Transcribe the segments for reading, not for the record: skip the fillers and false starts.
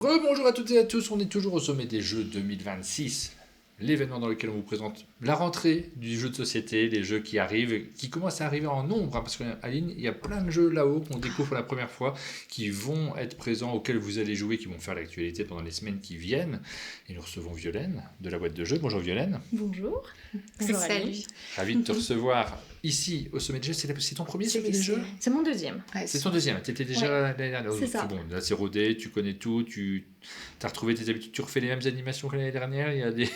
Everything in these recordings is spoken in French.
Bonjour à toutes et à tous, on est toujours au sommet des Jeux 2026, l'événement dans lequel on vous présente la rentrée du jeu de société, les jeux qui arrivent, qui commencent à arriver en nombre, parce qu'Aline, il y a plein de jeux là-haut qu'on découvre pour la première fois, qui vont être présents, auxquels vous allez jouer, qui vont faire l'actualité pendant les semaines qui viennent. Et nous recevons Violaine de la boîte de jeux. Bonjour Violaine. Bonjour. Bonjour. Salut. Ravi de te recevoir ici au sommet des jeux. C'est ton premier sommet des jeux ? C'est mon deuxième. Ouais, c'est ton deuxième. Tu étais déjà l'année dernière. C'est ça. Bon, là c'est rodé, tu connais tout, tu as retrouvé tes habitudes, tu refais les mêmes animations que l'année dernière. Il y a des...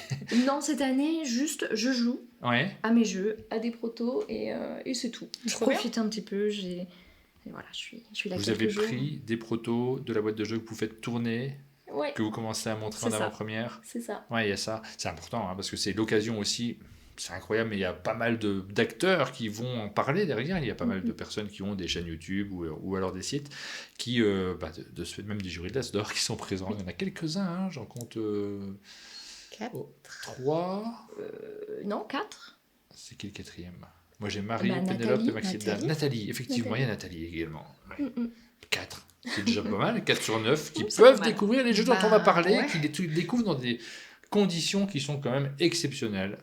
Non, cette année, juste je joue à mes jeux, à des protos et c'est tout. Je profite un petit peu. Et voilà, je suis là. Vous avez pris des protos de la boîte de jeux que vous faites tourner, que vous commencez à montrer en avant-première. C'est ça. Ouais, il y a ça. C'est important parce que c'est l'occasion aussi. C'est incroyable, mais il y a pas mal d'acteurs qui vont en parler derrière. Il y a pas mal de personnes qui ont des chaînes YouTube ou alors des sites qui, de ce fait, même des jurys de l'As d'Or qui sont présents. Il y en a quelques-uns, j'en compte 3. Non, 4. C'est qui le quatrième ? Moi j'ai Marie, Pénélope et Maxilda. Nathalie, effectivement, il y a Nathalie également. Ouais. 4. C'est déjà pas mal, 4 sur 9 qui peuvent découvrir les jeux dont on va parler, qui les découvrent dans des conditions qui sont quand même exceptionnelles,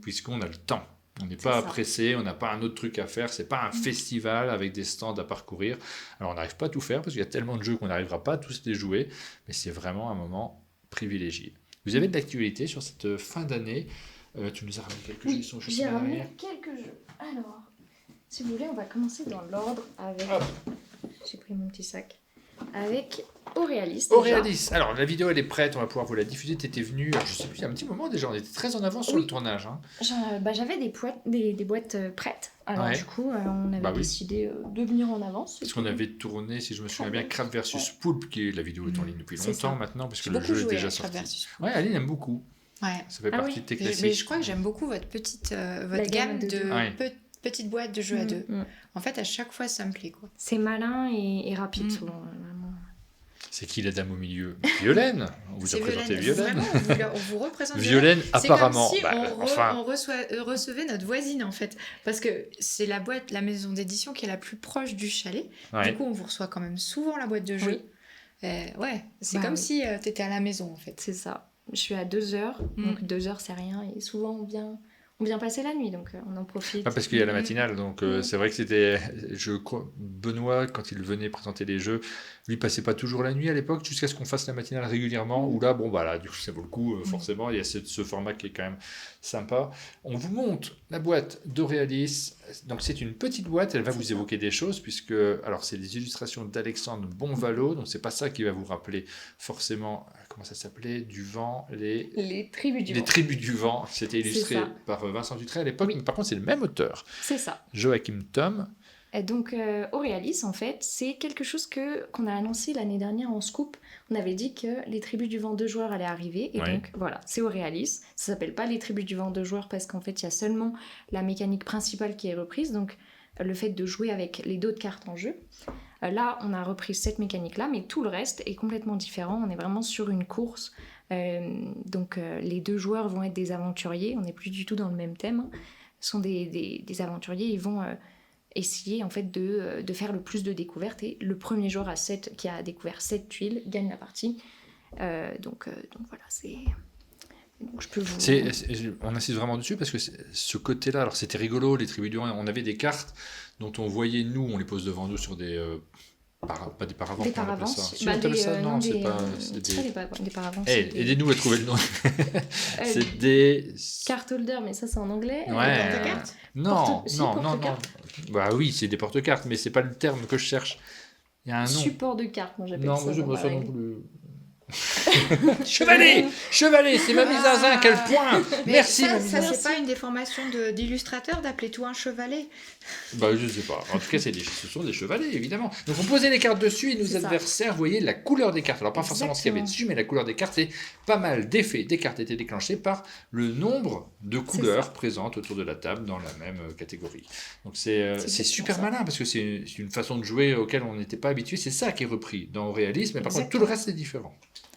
puisqu'on a le temps. On n'est pas pressé, on n'a pas un autre truc à faire, c'est pas un festival avec des stands à parcourir. Alors on n'arrive pas à tout faire parce qu'il y a tellement de jeux qu'on n'arrivera pas à tous les jouer, mais c'est vraiment un moment privilégié. Vous avez de l'actualité sur cette fin d'année. Tu nous as ramené quelques jeux qui sont juste derrière. J'ai ramené quelques jeux. Alors, si vous voulez, on va commencer dans l'ordre avec... J'ai pris mon petit sac. Avec Auréalis. Auréalis. Alors, la vidéo, elle est prête. On va pouvoir vous la diffuser. Tu étais venu, je sais plus, il y a un petit moment déjà. On était très en avance sur le tournage. J'avais des boîtes prêtes. Alors, du coup, on avait décidé de venir en avance. Parce qu'on avait tourné, si je me souviens bien, Crab versus Poulpe, qui est la vidéo est en ligne depuis longtemps maintenant, parce que le jeu est déjà sorti. Ouais, Aline aime beaucoup. Ouais. Ça fait partie de tes classiques. Mais je crois que j'aime beaucoup votre gamme de petites boîtes de jeux à deux. En fait, à chaque fois, ça me plaît, quoi. C'est malin et rapide, souvent. C'est qui la dame au milieu ? Violaine. On vous a présenté Violaine. Vraiment, on vous représente Violaine, apparemment. C'est comme si on recevait notre voisine, en fait. Parce que c'est la maison d'édition qui est la plus proche du chalet. Du coup, on vous reçoit quand même souvent la boîte de jeux. C'est comme si tu étais à la maison, en fait. C'est ça. Je suis à 2 heures, donc 2 heures c'est rien, et souvent on vient passer la nuit, donc on en profite. Parce qu'il y a la matinale, donc c'est vrai que c'était... Je crois, Benoît, quand il venait présenter les jeux, lui passait pas toujours la nuit à l'époque, jusqu'à ce qu'on fasse la matinale régulièrement, où là, du coup, ça vaut le coup, forcément, il y a ce format qui est quand même sympa. On vous montre la boîte d'Auréalis, donc c'est une petite boîte, elle va vous évoquer des choses, puisque, alors c'est des illustrations d'Alexandre Bonvalo, donc c'est pas ça qui va vous rappeler forcément, comment ça s'appelait, du vent, les tribus du vent. Les tribus du vent, c'était illustré par Vincent Dutré à l'époque, mais par contre c'est le même auteur. C'est ça. Joachim Thom. Et donc Auréalis, en fait, c'est quelque chose qu'on a annoncé l'année dernière en scoop. On avait dit que les tribus du vent 2 joueurs allaient arriver, et donc voilà, c'est Auréalis. Ça s'appelle pas les tribus du vent 2 joueurs parce qu'en fait, il y a seulement la mécanique principale qui est reprise, donc le fait de jouer avec les dos de cartes en jeu. Là, on a repris cette mécanique-là, mais tout le reste est complètement différent. On est vraiment sur une course. Donc, les 2 joueurs vont être des aventuriers. On n'est plus du tout dans le même thème. Ce sont des aventuriers. Ils vont essayer en fait de faire le plus de découvertes. Et le premier joueur qui a découvert 7 tuiles gagne la partie. Donc voilà, c'est... Donc, je peux on insiste vraiment dessus parce que ce côté-là, alors c'était rigolo, les tribus du vent, on avait des cartes dont on voyait, nous, on les pose devant nous sur des... pas des paravents, des paravents. Si on appelle ça, non, c'est pas... des paravents. Aidez-nous à trouver le nom. C'est des... Card holder, mais ça c'est en anglais. Porte-cartes. Non. Bah oui, c'est des porte-cartes, mais c'est pas le terme que je cherche. Il y a un nom. Support de cartes, moi j'appelle ça. Non, moi je ça non plus. Chevalet, c'est Mamie Zinzin, quel point. Merci Mamie Zinzin. Ça c'est pas une déformation d'illustrateur d'appeler tout un chevalet? Je sais pas. En tout cas, ce sont des chevalets, évidemment. Donc on posait les cartes dessus et nos adversaires voyaient la couleur des cartes. Alors pas forcément ce qu'il y avait dessus, mais la couleur des cartes. Et pas mal d'effets des cartes étaient déclenchés par le nombre de couleurs présentes autour de la table dans la même catégorie. Donc c'est super malin parce que c'est une façon de jouer auquel on n'était pas habitué. C'est ça qui est repris dans Auréalis, mais par contre tout le reste est différent.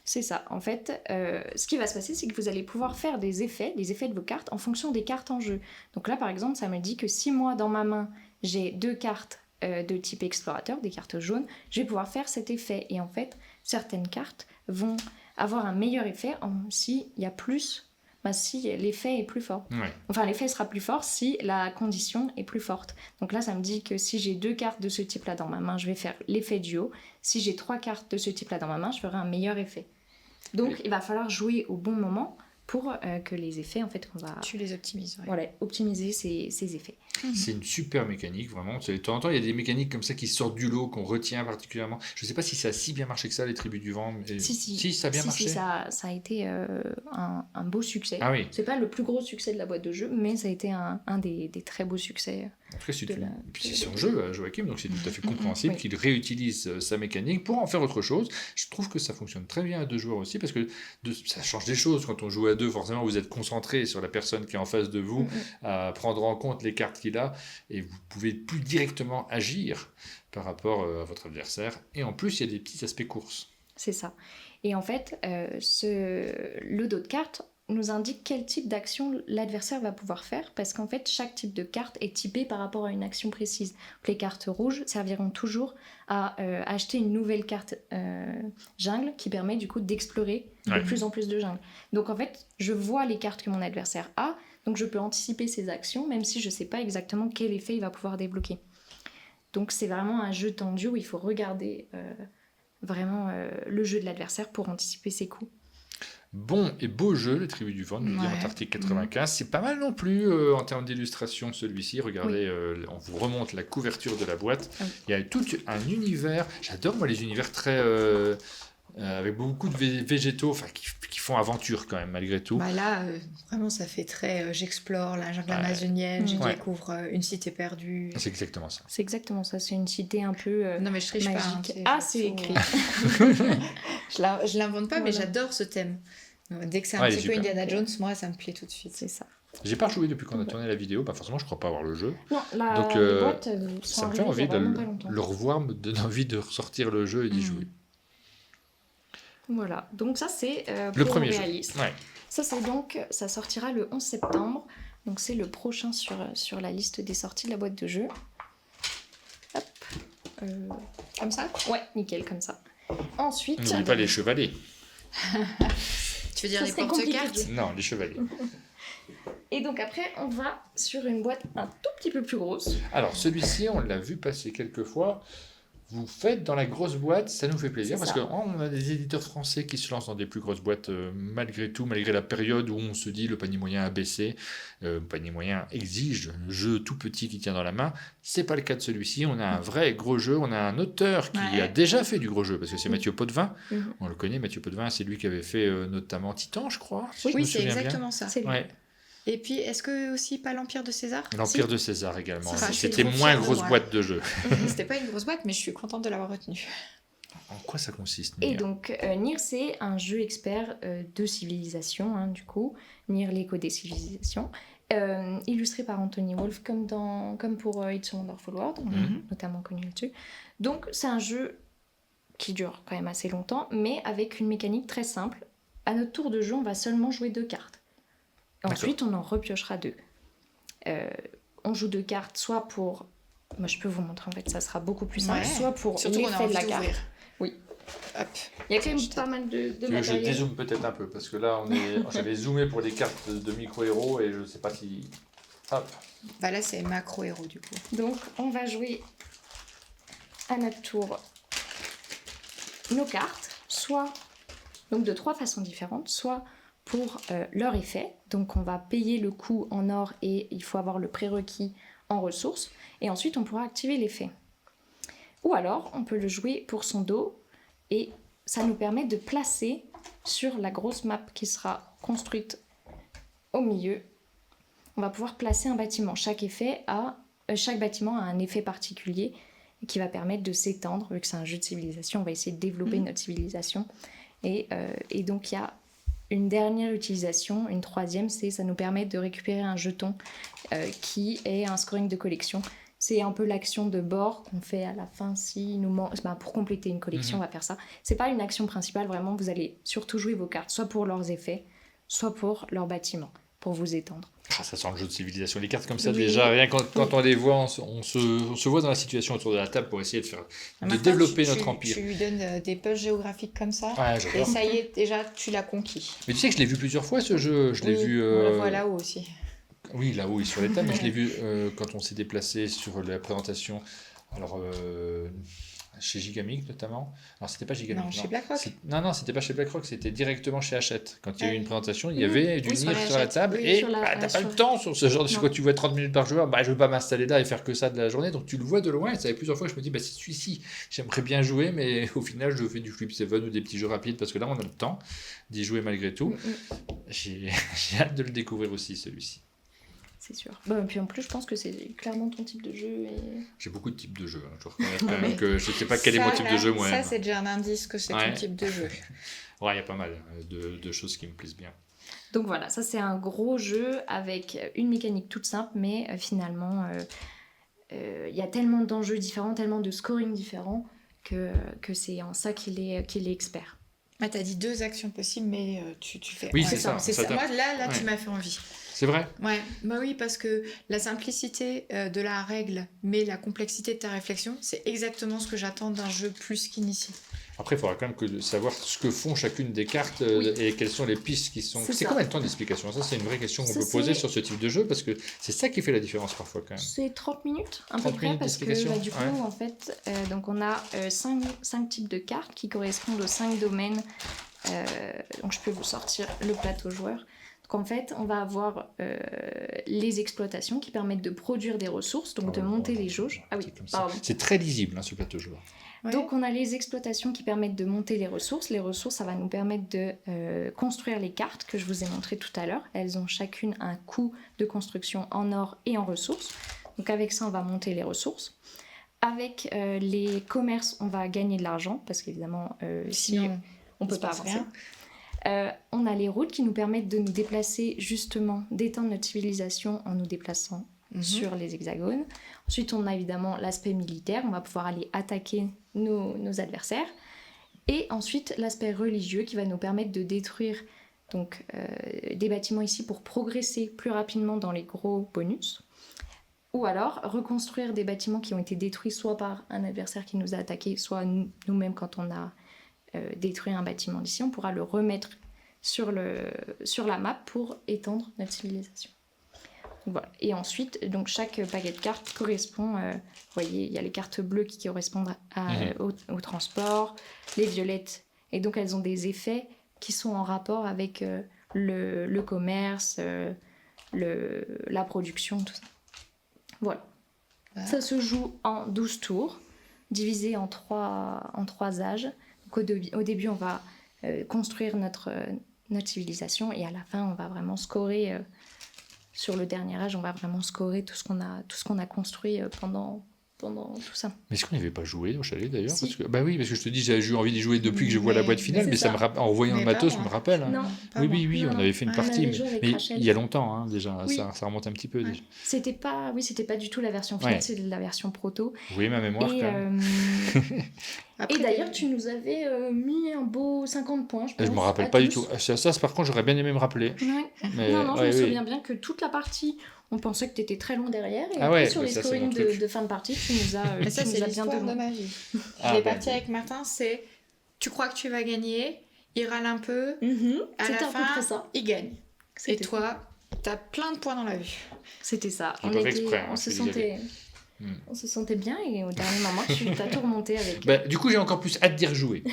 C'est ça. En fait, ce qui va se passer, c'est que vous allez pouvoir faire des effets de vos cartes en fonction des cartes en jeu. Donc là, par exemple, ça me dit que si moi, dans ma main, j'ai 2 cartes de type explorateur, des cartes jaunes, je vais pouvoir faire cet effet. Et en fait, certaines cartes vont avoir un meilleur effet s'il y a plus, si l'effet est plus fort. Ouais. Enfin, l'effet sera plus fort si la condition est plus forte. Donc là, ça me dit que si j'ai 2 cartes de ce type-là dans ma main, je vais faire l'effet du haut. Si j'ai 3 cartes de ce type-là dans ma main, je ferai un meilleur effet. Donc, il va falloir jouer au bon moment pour que les effets, en fait, qu'on va... Tu les optimises, ouais. Voilà, optimiser ces effets. C'est une super mécanique, vraiment. De temps en temps, il y a des mécaniques comme ça qui sortent du lot, qu'on retient particulièrement. Je ne sais pas si ça a si bien marché que ça, les Tribus du Vent. Mais... Si, ça a bien marché. Si, ça a été un beau succès. Ah oui. C'est pas le plus gros succès de la boîte de jeu, mais ça a été un des très beaux succès. Après, c'est son jeu, Joachim, donc c'est tout à fait compréhensible qu'il réutilise sa mécanique pour en faire autre chose. Je trouve que ça fonctionne très bien à 2 joueurs aussi, parce que ça change des choses. Quand on joue à 2, forcément, vous êtes concentré sur la personne qui est en face de vous, à prendre en compte les cartes qu'il a, et vous pouvez plus directement agir par rapport à votre adversaire. Et en plus, il y a des petits aspects courses. C'est ça. Et en fait, le dos de carte nous indique quel type d'action l'adversaire va pouvoir faire, parce qu'en fait, chaque type de carte est typé par rapport à une action précise. Les cartes rouges serviront toujours à acheter une nouvelle carte jungle qui permet du coup d'explorer de plus en plus de jungle. Donc en fait, je vois les cartes que mon adversaire a, donc je peux anticiper ses actions, même si je ne sais pas exactement quel effet il va pouvoir débloquer. Donc c'est vraiment un jeu tendu où il faut regarder vraiment le jeu de l'adversaire pour anticiper ses coups. Bon et beau jeu, les Tribus du Vent, nous dit Antarctique 95. C'est pas mal non plus en termes d'illustration, celui-ci. Regardez, on vous remonte la couverture de la boîte. Il y a tout un univers. J'adore, moi, les univers très... avec beaucoup de végétaux, qui font aventure quand même, malgré tout. Là, vraiment, ça fait très... j'explore la jungle amazonienne, je découvre une cité perdue. C'est exactement ça. C'est exactement ça, c'est une cité un peu non, mais je triche magique. Pas. C'est écrit. Je l'invente pas, mais j'adore ce thème. Dès que c'est un petit peu Indiana Jones, moi, ça me plaît tout de suite. C'est ça. J'ai pas joué depuis qu'on a tourné la vidéo, forcément je crois pas avoir le jeu. Non, donc les boîtes ça me fait envie de le revoir, me donne envie de ressortir le jeu et d'y jouer. Voilà, donc ça c'est le premier réaliste. Ouais. Ça sortira le 11 septembre, donc c'est le prochain sur la liste des sorties de la boîte de jeu. Hop. Comme ça ? Ouais, nickel, comme ça. Ensuite... N'oublie pas les chevalets. Tu veux dire les porte-cartes ? Non, les chevaliers. Et donc après, on va sur une boîte un tout petit peu plus grosse. Alors, celui-ci, on l'a vu passer quelques fois. Vous faites dans la grosse boîte, ça nous fait plaisir, parce qu'on a des éditeurs français qui se lancent dans des plus grosses boîtes malgré tout, malgré la période où on se dit le panier moyen a baissé. Le panier moyen exige un jeu tout petit qui tient dans la main. C'est pas le cas de celui-ci. On a un vrai gros jeu. On a un auteur qui a déjà fait du gros jeu, parce que c'est Mathieu Potvin. On le connaît, Mathieu Potvin, c'est lui qui avait fait notamment Titan, je crois. Oui, c'est exactement ça. C'est lui. Ouais. Et puis, est-ce que aussi pas l'Empire de César ? L'Empire de César également. Enfin, c'était moins grosse boîte de jeu. C'était pas une grosse boîte, mais je suis contente de l'avoir retenue. En quoi ça consiste, Nier ? Et donc, Nier, c'est un jeu expert de civilisation, du coup. Nier, l'écho des civilisations. Illustré par Anthony Wolf, comme pour It's a Wonderful World, on est notamment connu là-dessus. Donc, c'est un jeu qui dure quand même assez longtemps, mais avec une mécanique très simple. À notre tour de jeu, on va seulement jouer 2 cartes. Ensuite, on en repiochera 2. On joue 2 cartes, soit pour... Moi, je peux vous montrer, en fait, ça sera beaucoup plus simple. Soit pour l'effet de la carte. Oui. Hop. Il y a quand même pas mal de matériel. Je dézoome peut-être un peu, parce que là, j'avais zoomé pour les cartes de micro-héros, et je ne sais pas si... Hop. Là, c'est macro-héros, du coup. Donc, on va jouer à notre tour nos cartes, soit... Donc, de 3 façons différentes, soit... pour leur effet. Donc on va payer le coût en or et il faut avoir le prérequis en ressources. Et ensuite on pourra activer l'effet. Ou alors on peut le jouer pour son dos et ça nous permet de placer sur la grosse map qui sera construite au milieu. On va pouvoir placer un bâtiment. Chaque bâtiment a un effet particulier qui va permettre de s'étendre. Vu que c'est un jeu de civilisation, on va essayer de développer notre civilisation. Et donc il y a une dernière utilisation, une troisième, ça nous permet de récupérer un jeton qui est un scoring de collection. C'est un peu l'action de bord qu'on fait à la fin pour compléter une collection, on va faire ça. C'est pas une action principale, vraiment, vous allez surtout jouer vos cartes, soit pour leurs effets, soit pour leur bâtiment. pour vous étendre. Ah, ça sent le jeu de civilisation. Les cartes comme ça, déjà, rien quand on les voit, on se voit dans la situation autour de la table pour essayer de développer notre empire. Tu lui donnes des puzzles géographiques comme ça, Ouais, et ça y est, déjà, tu l'as conquis. Mais tu sais que je l'ai vu plusieurs fois, ce jeu. Je l'ai vu... on le voit là-haut aussi. Oui, là-haut, il est sur les tables, mais je l'ai vu quand on s'est déplacé sur la présentation. Alors, chez Gigamic notamment. Alors, c'était pas Gigamic. Non, chez BlackRock. Non, c'était pas chez BlackRock, c'était directement chez Hachette. Quand il y a eu une présentation, il y avait du livre sur la table et t'as pas le temps sur ce genre de choses. Quand tu vois 30 minutes par joueur, je veux pas m'installer là et faire que ça de la journée. Donc, tu le vois de loin. Et ça fait plusieurs fois que je me dis, c'est celui-ci, j'aimerais bien jouer, mais au final, je fais du Flip 7 ou des petits jeux rapides parce que là, on a le temps d'y jouer malgré tout. J'ai hâte de le découvrir aussi, celui-ci. C'est sûr. Puis en plus, je pense que c'est clairement ton type de jeu. J'ai beaucoup de types de jeux. Je reconnais quand même que je ne sais pas quel est mon type de jeu moi-même. Ça, c'est déjà un indice que c'est ton type de jeu. Ouais, il y a pas mal de choses qui me plaisent bien. Donc voilà, ça c'est un gros jeu avec une mécanique toute simple, mais finalement, il y a tellement d'enjeux différents, tellement de scoring différents, que c'est en ça qu'il est expert. Tu as dit 2 actions possibles, mais tu fais... Oui, c'est ça. Moi, là tu m'as fait envie. C'est vrai ? Ouais, oui, parce que la simplicité de la règle, mais la complexité de ta réflexion, c'est exactement ce que j'attends d'un jeu plus qu'initié. Après, il faudra quand même savoir ce que font chacune des cartes et quelles sont les pistes qui sont... C'est combien de temps d'explication ? Ça, c'est une vraie question qu'on peut poser sur ce type de jeu, parce que c'est ça qui fait la différence parfois quand même. C'est 30 minutes, à peu près, parce que du coup, en fait, donc on a 5 types de cartes qui correspondent aux 5 domaines. Donc je peux vous sortir le plateau joueur. Donc en fait, on va avoir les exploitations qui permettent de produire des ressources, donc de monter les jauges. Ah oui, pardon. C'est très lisible, ce plateau joueur. Ouais. Donc on a les exploitations qui permettent de monter les ressources. Les ressources, ça va nous permettre de construire les cartes que je vous ai montrées tout à l'heure. Elles ont chacune un coût de construction en or et en ressources. Donc avec ça, on va monter les ressources. Avec les commerces, on va gagner de l'argent, parce qu'évidemment, sinon, on ne peut pas avancer. On a les routes qui nous permettent de nous déplacer, justement, d'étendre notre civilisation en nous déplaçant sur les hexagones. Ensuite, on a évidemment l'aspect militaire, on va pouvoir aller attaquer nos adversaires. Et ensuite, l'aspect religieux qui va nous permettre de détruire donc, des bâtiments ici pour progresser plus rapidement dans les gros bonus. Ou alors reconstruire des bâtiments qui ont été détruits soit par un adversaire qui nous a attaqués, soit nous-mêmes quand on a détruit un bâtiment d'ici, on pourra le remettre sur la map pour étendre notre civilisation. Voilà. Et ensuite, donc chaque paquet de cartes correspond, vous voyez, il y a les cartes bleues qui correspondent au transport, les violettes, et donc elles ont des effets qui sont en rapport avec le commerce, la production, tout ça. Voilà. Ça se joue en 12 tours, divisé en 3 âges. Donc au début, on va construire notre civilisation, et à la fin, on va vraiment scorer... sur le dernier âge, on va vraiment scorer tout ce qu'on a construit pendant tout ça. Mais est-ce qu'on n'y avait pas joué au chalet d'ailleurs? Si. Parce que je te dis, j'ai envie d'y jouer depuis que je vois la boîte finale, mais ça me en voyant le matos, je me rappelle. Non, oui, on avait fait une partie, mais il y a longtemps déjà, oui. ça remonte un petit peu déjà. C'était pas du tout la version finale, c'est la version proto. Oui, ma mémoire quand même. Et d'ailleurs, tu nous avais mis un beau 50 points, je pense. Je me rappelle pas du tout. Ça, par contre, j'aurais bien aimé me rappeler. Mais... Non, je me souviens bien que toute la partie, on pensait que tu étais très loin derrière. Et après, sur les scorings de fin de partie, tu nous as mais ça, c'est bien l'histoire de ma vie. Je l'ai partie avec Martin, c'est tu crois que tu vas gagner, il râle un peu, à la fin, il gagne. Et toi, t'as plein de points dans la vue. C'était ça. On se sentait bien, et au dernier moment, tu t'as tout remonté avec... Du coup, j'ai encore plus hâte d'y rejouer.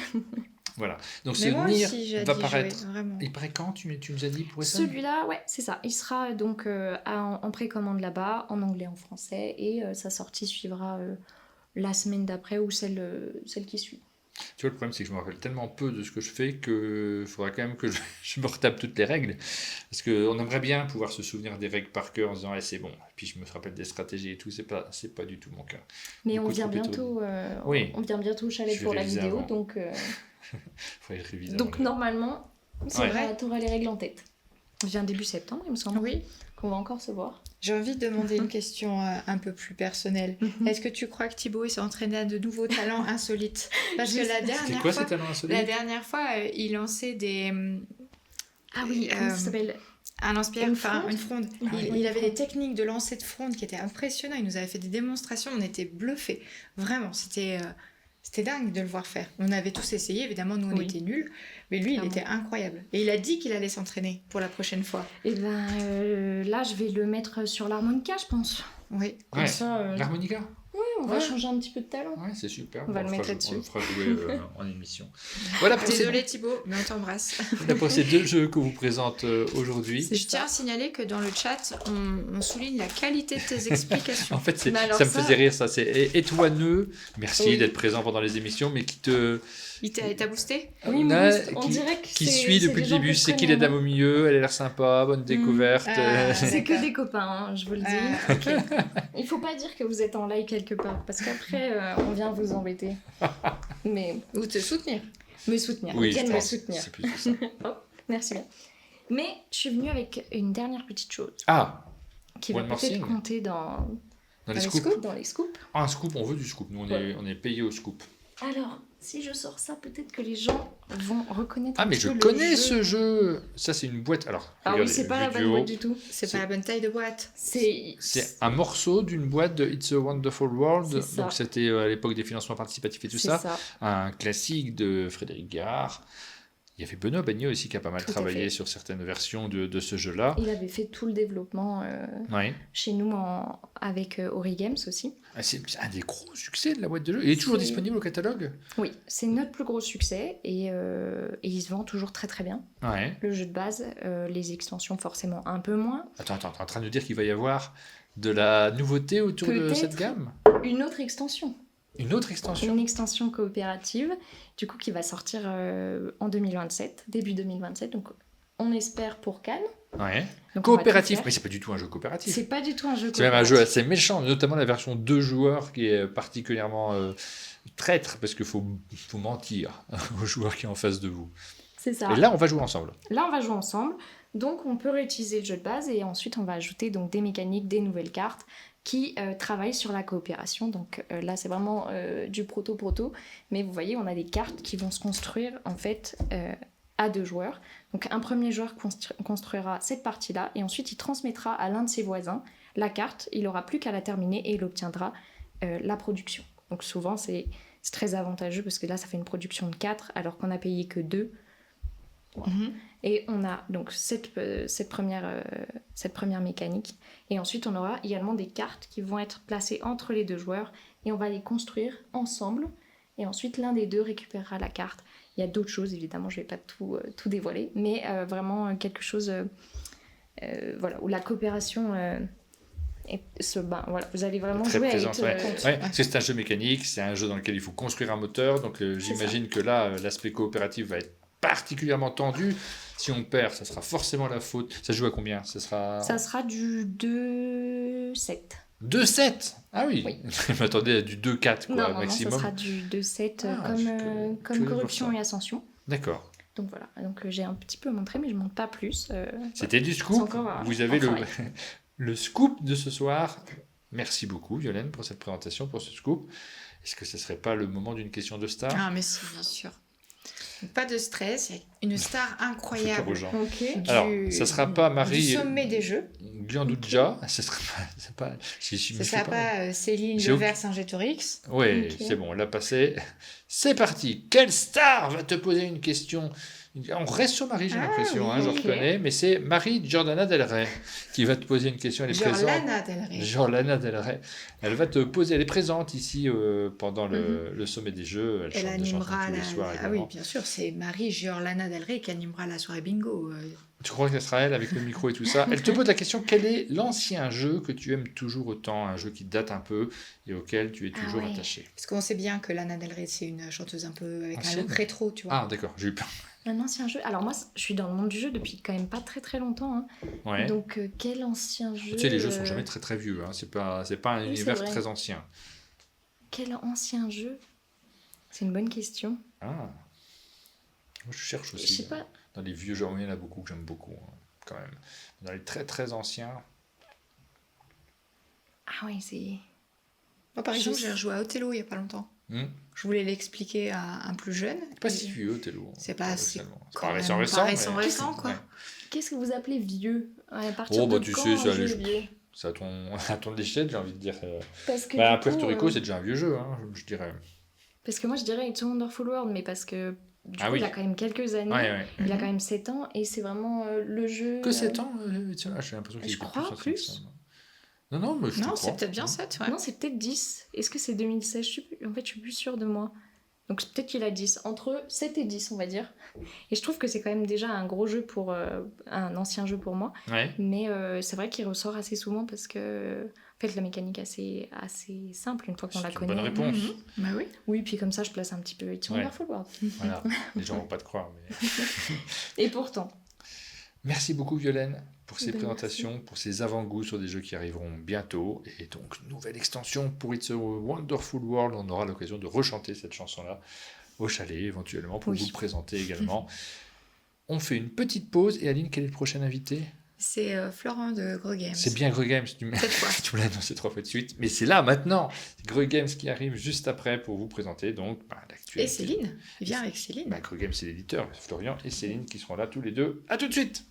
Voilà. Donc ce Nier va paraître. Il paraît quand tu nous as dit pour ça? Celui-là, ouais, c'est ça. Il sera donc en précommande là-bas, en anglais, en français, et sa sortie suivra la semaine d'après ou celle qui suit. Tu vois, le problème, c'est que je me rappelle tellement peu de ce que je fais qu'il faudra quand même que je me retape toutes les règles. Parce qu'on aimerait bien pouvoir se souvenir des règles par cœur en disant c'est bon. Et puis je me rappelle des stratégies et tout, c'est pas du tout mon cas. Mais on vient bientôt au chalet pour la vidéo, donc... Donc normalement, tu auras les règles en tête. On vient début septembre, il me semble. Oui. Qu'on va encore se voir. J'ai envie de demander une question un peu plus personnelle. Est-ce que tu crois que Thibaut s'est entraîné à de nouveaux talents insolites? Parce que ces talents insolites? La dernière fois, il lançait des... Ah oui, comment ça s'appelle? Un lance-pierre, Une une fronde. Il avait des techniques de lancer de fronde qui étaient impressionnantes. Il nous avait fait des démonstrations, on était bluffés. Vraiment, c'était dingue de le voir faire. On avait tous essayé, évidemment, nous on était nuls, mais lui il était incroyable. Et il a dit qu'il allait s'entraîner pour la prochaine fois. Et là, je vais le mettre sur l'harmonica, je pense. Oui. Comme ça, l'harmonica. Oui, on va changer un petit peu de talent. Ouais, c'est super. On va le mettre là-dessus. On le fera jouer en émission. Voilà pour Désolé Thibaut, mais on t'embrasse. Voilà pour ces 2 jeux que vous présente aujourd'hui. Je tiens à signaler que dans le chat, on souligne la qualité de tes explications. En fait, ça me faisait rire, ça. C'est étoineux. Merci d'être présent pendant les émissions, mais qui te... Il t'a boosté? Oui, on dirait que qui suit depuis le début, c'est qui la dame au milieu, elle a l'air sympa, bonne découverte. C'est que des copains, hein, je vous le dis. Okay. Il faut pas dire que vous êtes en live quelque part, parce qu'après, on vient vous embêter. Ou te soutenir. Me soutenir. Oui, Viens me soutenir. C'est plutôt ça. Oh, merci bien. Mais je suis venue avec une dernière petite chose. Ah, qui va peut-être compter dans les scoops. Dans les scoops. Un scoop, on veut du scoop. Nous, on est payé au scoop. Alors, si je sors ça, peut-être que les gens vont reconnaître. Ah, mais je connais ce jeu. Ça, c'est une boîte. Alors, oui, c'est pas la bonne boîte du tout. C'est pas la bonne taille de boîte. C'est un morceau d'une boîte de It's a Wonderful World. Donc, c'était à l'époque des financements participatifs et tout ça. Un classique de Frédéric Guérard. Il y avait Benoît Bagné aussi qui a pas mal travaillé sur certaines versions de ce jeu-là. Il avait fait tout le développement chez nous avec Ori Games aussi. C'est un des gros succès de la boîte de jeu. Il est toujours disponible au catalogue? Oui, c'est notre plus gros succès et il se vend toujours très très bien. Ouais. Le jeu de base, les extensions forcément un peu moins. Attends, t'es en train de nous dire qu'il va y avoir de la nouveauté autour de cette gamme? Une autre extension. Une autre extension? Une extension coopérative, du coup, qui va sortir en 2027, début 2027. Donc, on espère pour Cannes. Ouais. Donc, coopératif, mais c'est pas du tout un jeu coopératif. C'est pas du tout un jeu coopératif. C'est même un jeu assez méchant, notamment la version 2 joueurs qui est particulièrement traître, parce qu'il faut mentir aux joueurs qui sont en face de vous. C'est ça. Et là, on va jouer ensemble. Donc, on peut réutiliser le jeu de base et ensuite, on va ajouter donc, des mécaniques, des nouvelles cartes qui travaillent sur la coopération. Donc là, c'est vraiment du proto-proto. Mais vous voyez, on a des cartes qui vont se construire en fait à 2 joueurs. Donc un premier joueur construira cette partie-là et ensuite il transmettra à l'un de ses voisins la carte. Il n'aura plus qu'à la terminer et il obtiendra la production. Donc souvent, c'est très avantageux parce que là, ça fait une production de 4 alors qu'on n'a payé que 2. Voilà. Et on a donc cette première mécanique. Et ensuite, on aura également des cartes qui vont être placées entre les 2 joueurs et on va les construire ensemble. Et ensuite, l'un des 2 récupérera la carte. Il y a d'autres choses, évidemment, je ne vais pas tout dévoiler, mais vraiment quelque chose où la coopération... voilà, vous allez vraiment très jouer présente, à être parce que c'est un jeu mécanique, c'est un jeu dans lequel il faut construire un moteur, donc j'imagine que là, l'aspect coopératif va être particulièrement tendu. Si on perd, ça sera forcément la faute. Ça joue à combien? Ça sera du 2-7. 2-7? Ah oui, Je m'attendais à du 2-4 non, maximum. Non, ça sera du 2-7 comme Corruption et Ascension. D'accord. Donc voilà, j'ai un petit peu montré, mais je ne montre pas plus. C'était du scoop. Vous avez le scoop de ce soir. Merci beaucoup, Violaine, pour cette présentation, pour ce scoop. Est-ce que ce ne serait pas le moment d'une question de star? Ah, mais si, bien sûr. Pas de stress, une star incroyable. Alors, ça ne sera pas Marie... Du sommet des jeux. Glandoudja, ce ne sera pas Céline Levert-Saint-Gétorix. Oui, c'est bon, on l'a passé. C'est parti. Quelle star va te poser une question? On reste sur Marie, j'ai l'impression, je reconnais, mais c'est Marie Giordana Del Rey qui va te poser une question. Elle est présente. Giordana Del Rey. Elle va te poser, elle est présente ici pendant le sommet des jeux. Elle animera tous les soirs. Ah oui, bien sûr, c'est Marie Giordana Del Rey qui animera la soirée bingo. Tu crois que ce sera elle avec le micro et tout ça? Elle te pose la question, quel est l'ancien jeu que tu aimes toujours autant, un jeu qui date un peu et auquel tu es toujours attaché? Parce qu'on sait bien que Lana Del Rey, c'est une chanteuse un peu avec un look rétro, tu vois. Ah d'accord, j'ai eu peur. Un ancien jeu. Alors moi, je suis dans le monde du jeu depuis quand même pas très très longtemps. Ouais. Donc quel ancien jeu? Tu sais, les jeux sont jamais très très vieux. C'est pas un univers très ancien. Quel ancien jeu? C'est une bonne question. Ah. Moi, je cherche aussi. Je sais pas. Dans les vieux jeux, il y en a beaucoup que j'aime beaucoup, quand même. Dans les très très anciens. Ah oui, c'est... Moi, par exemple, j'ai rejoué à Othello il y a pas longtemps. Je voulais l'expliquer à un plus jeune. Pas si vieux, Othello. C'est pas récent, récent, quoi. qu'est-ce que vous appelez vieux? À partir de tu quand sais, un jeu est vieux? c'est à ton échelle, j'ai envie de dire. Parce que Puerto Rico, c'est déjà un vieux jeu, hein, je dirais. Parce que moi, je dirais It's a Wonderful World, mais parce que du coup, il a quand même quelques années. Ouais. Il a quand même 7 ans, et c'est vraiment le jeu... Que 7 ans j'ai l'impression qu'il je était crois plus ancien que plus. ça. Non, mais je te Non, crois. c'est peut-être bien 7, ouais. Non, c'est peut-être 10. Est-ce que c'est 2016? En fait, je suis plus sûre de moi. Donc peut-être qu'il a 10. Entre 7 et 10, on va dire. Et je trouve que c'est quand même déjà un gros jeu pour... un ancien jeu pour moi. Ouais. Mais c'est vrai qu'il ressort assez souvent parce que... En fait, la mécanique est assez simple une fois qu'on la connaît. Bonne réponse. Bah oui. Oui, puis comme ça, je place un petit peu It's a Wonderful World. Voilà, les gens vont pas te croire. Mais... Et pourtant. Merci beaucoup Violaine pour ces Ben, présentations, pour ces avant-goûts sur des jeux qui arriveront bientôt. Et donc, nouvelle extension pour It's a Wonderful World. On aura l'occasion de rechanter cette chanson-là au chalet, éventuellement, pour vous le présenter également. On fait une petite pause. Et Aline, quel est le prochain invité? C'est Florent de Gros Games. C'est bien Gros Games, tu me l'as annoncé 3 fois de suite. Mais c'est là, maintenant. C'est Gros Games qui arrive juste après pour vous présenter donc l'actualité. Et Céline. Il vient avec Céline. Gros Games, c'est l'éditeur. Florian et Céline qui seront là tous les deux. À tout de suite.